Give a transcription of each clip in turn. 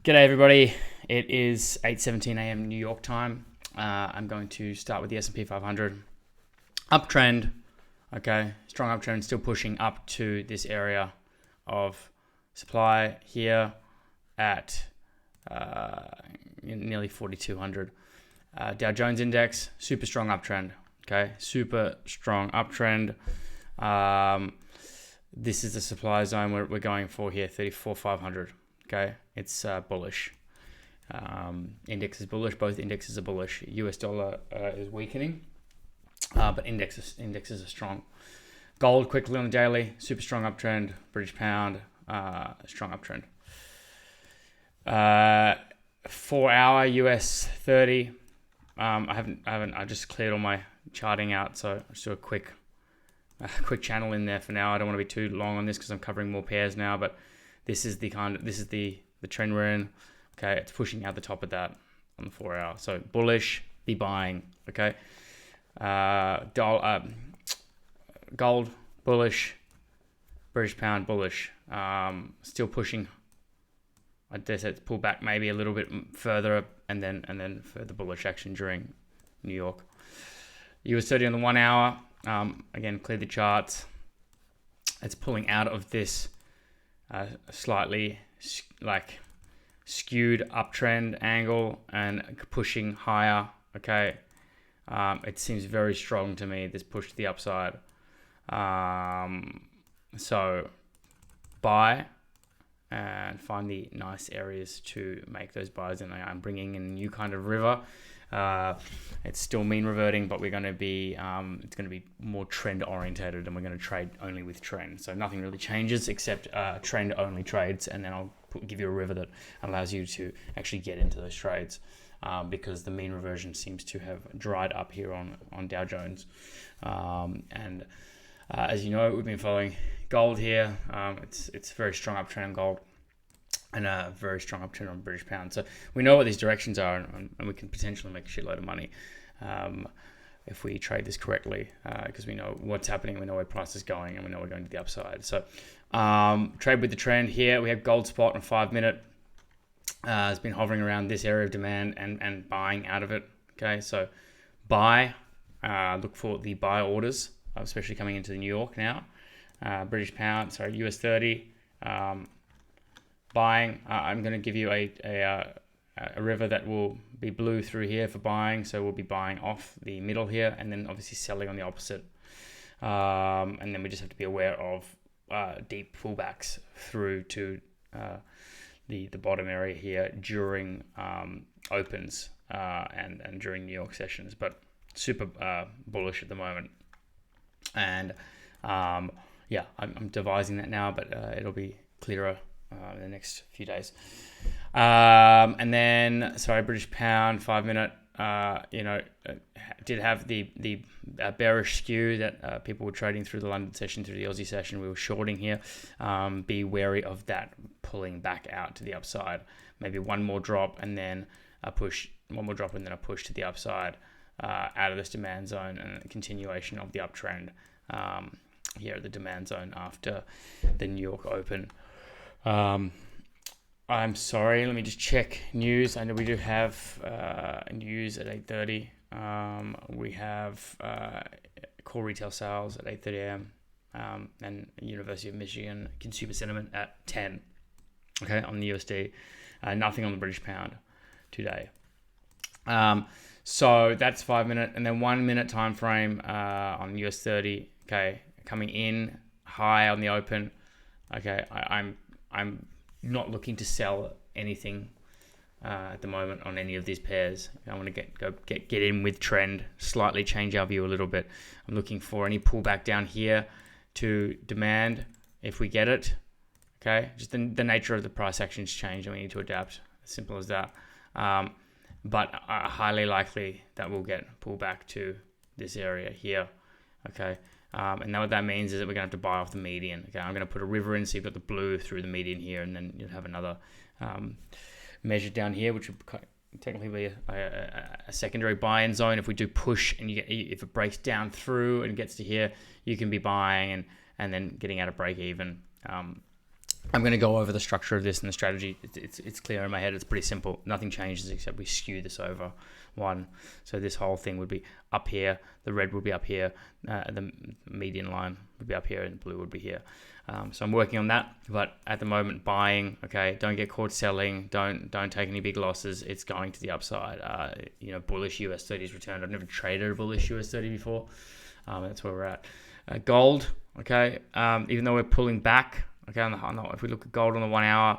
G'day everybody, it is 8:17 a.m. New York time. I'm going to start with the S&P 500. Uptrend, okay, strong uptrend, still pushing up to this area of supply here at nearly 4,200. Dow Jones Index, super strong uptrend, okay, super strong uptrend. This is the supply zone we're going for here, 34,500. Okay, it's bullish. Index is bullish. Both indexes are bullish. US dollar is weakening, but indexes are strong. Gold quickly on the daily, super strong uptrend. British pound, strong uptrend. 4 hour US30. I just cleared all my charting out, so I'll just do a quick channel in there for now. I don't want to be too long on this because I'm covering more pairs now, but this is the trend we're in. Okay, it's pushing out the top of that on the 4 hour. So bullish, be buying. Okay, gold bullish, British pound bullish. Still pushing. I guess it's pulled back maybe a little bit further, and then further bullish action during New York. US30 on the 1 hour. Again, clear the charts. It's pulling out of this slightly skewed uptrend angle and pushing higher. Okay, it seems very strong to me, this push to the upside. So buy and find the nice areas to make those buys. And I'm bringing in a new kind of river. It's still mean reverting, but we're going to be it's going to be more trend orientated, and we're going to trade only with trend. So nothing really changes except trend only trades, and then I'll give you a river that allows you to actually get into those trades, because the mean reversion seems to have dried up here on Dow Jones. And as you know, we've been following gold here. It's a very strong uptrend on gold, and a very strong uptrend on British pound. So we know what these directions are, and we can potentially make a shitload of money if we trade this correctly, because we know what's happening, we know where price is going, and we know we're going to the upside. So trade with the trend here. We have gold spot on 5 minute. It's been hovering around this area of demand and buying out of it. Okay, so buy, look for the buy orders, especially coming into New York now. British pound, sorry, US30. Buying, I'm going to give you a river that will be blue through here for buying. So we'll be buying off the middle here, and then obviously selling on the opposite. And then we just have to be aware of deep pullbacks through to the bottom area here during opens and during New York sessions. But super bullish at the moment. And yeah, I'm devising that now, but it'll be clearer in the next few days. And then, sorry, British pound 5 minute, did have the bearish skew that people were trading through the London session, through the Aussie session. We were shorting here. Be wary of that pulling back out to the upside. Maybe one more drop and then a push, one more drop and then a push to the upside out of this demand zone, and a continuation of the uptrend here at the demand zone after the New York Open. I'm sorry, let me just check news. I know we do have news at 8:30. We have core retail sales at 8:30 a.m. And University of Michigan consumer sentiment at 10. Okay, on the USD. Nothing on the British pound today. So that's 5 minute, and then 1 minute time frame on US30. Okay, coming in high on the open. Okay, I'm not looking to sell anything at the moment on any of these pairs. I want to get in with trend, slightly change our view a little bit. I'm looking for any pullback down here to demand if we get it. Okay, just the nature of the price actions change, and we need to adapt. As simple as that. But highly likely that we'll get pulled back to this area here. Okay. And now what that means is that we're going to have to buy off the median. Okay, I'm going to put a river in, so you've got the blue through the median here, and then you'll have another measure down here, which would technically be a secondary buy-in zone. If we do push and if it breaks down through and gets to here, you can be buying and then getting out of break even I'm going to go over the structure of this and the strategy. It's clear in my head. It's pretty simple. Nothing changes except we skew this over one. So this whole thing would be up here. The red would be up here. The median line would be up here, and the blue would be here. So I'm working on that. But at the moment, buying. Okay, don't get caught selling. Don't take any big losses. It's going to the upside. Bullish US30 is returned. I've never traded a bullish US30 before. That's where we're at. Gold. Okay, even though we're pulling back. Okay, if we look at gold on the 1 hour,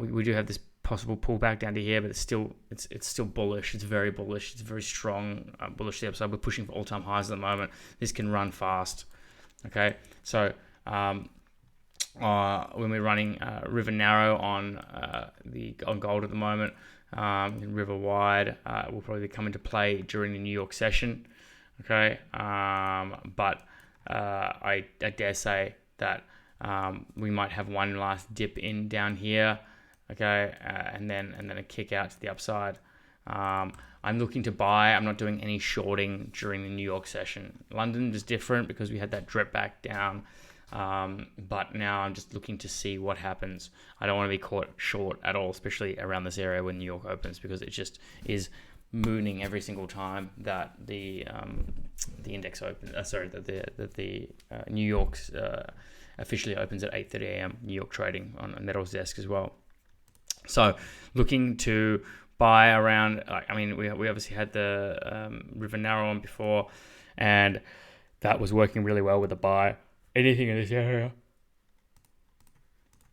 we do have this possible pullback down to here, but it's still bullish. It's very bullish. It's very strong bullish to the upside. We're pushing for all-time highs at the moment. This can run fast. Okay, so when we're running river narrow on gold at the moment, river wide will probably come into play during the New York session. Okay, but I dare say that. We might have one last dip in down here, okay, and then a kick out to the upside. I'm looking to buy. I'm not doing any shorting during the New York session. London is different because we had that drip back down, but now I'm just looking to see what happens. I don't want to be caught short at all, especially around this area when New York opens, because it just is mooning every single time that the index opens. That the New York's officially opens at 8:30 a.m. New York trading on a metals desk as well. So looking to buy around, we obviously had the river narrow on before, and that was working really well with the buy. Anything in this area,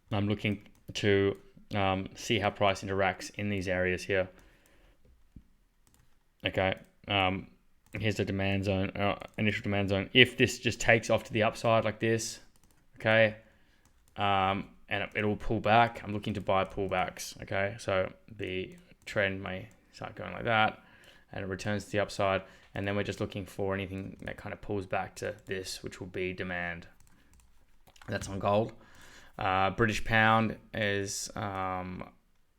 I'm looking to see how price interacts in these areas here. Okay, here's the demand zone, initial demand zone. If this just takes off to the upside like this, okay, and it'll pull back. I'm looking to buy pullbacks. Okay, so the trend may start going like that, and it returns to the upside, and then we're just looking for anything that kind of pulls back to this, which will be demand. That's on gold. British pound is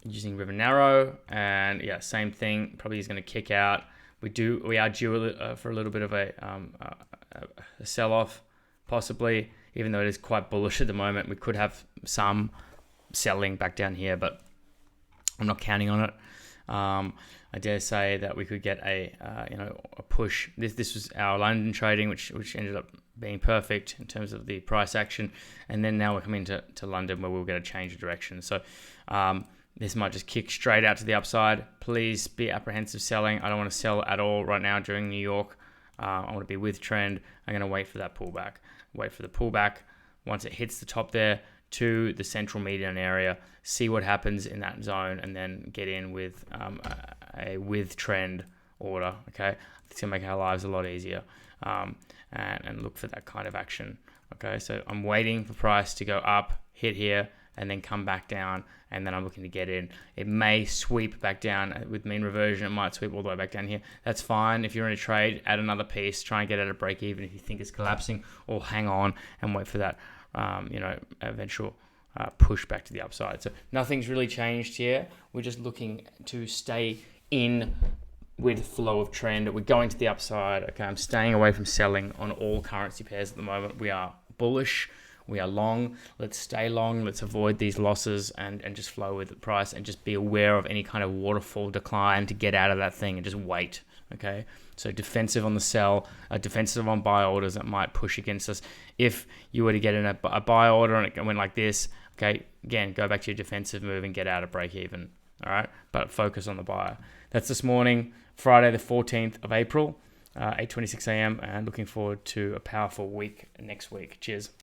using river narrow, and yeah, same thing. Probably is going to kick out. We are due for a little bit of a sell-off, possibly. Even though it is quite bullish at the moment, we could have some selling back down here, but I'm not counting on it. I dare say that we could get a push. This was our London trading, which ended up being perfect in terms of the price action, and then now we're coming to London where we'll get a change of direction. So this might just kick straight out to the upside. Please be apprehensive selling. I don't want to sell at all right now during New York. I want to be with trend. I'm going to wait for that pullback. Wait for the pullback. Once it hits the top there to the central median area, see what happens in that zone, and then get in with a with trend order. Okay, it's gonna make our lives a lot easier, and look for that kind of action. Okay, so I'm waiting for price to go up, hit here, and then come back down, and then I'm looking to get in. It may sweep back down with mean reversion. It might sweep all the way back down here. That's fine. If you're in a trade, add another piece. Try and get at a break even if you think it's collapsing, or hang on and wait for that, eventual push back to the upside. So nothing's really changed here. We're just looking to stay in with flow of trend. We're going to the upside. Okay, I'm staying away from selling on all currency pairs at the moment. We are bullish. We are long. Let's stay long. Let's avoid these losses and just flow with the price, and just be aware of any kind of waterfall decline to get out of that thing and just wait. Okay, so defensive on the sell, defensive on buy orders that might push against us. If you were to get in a buy order and it went like this, okay, again, go back to your defensive move and get out of break even. All right, but focus on the buyer. That's this morning, Friday the 14th of April, 8:26 a.m. and looking forward to a powerful week next week. Cheers.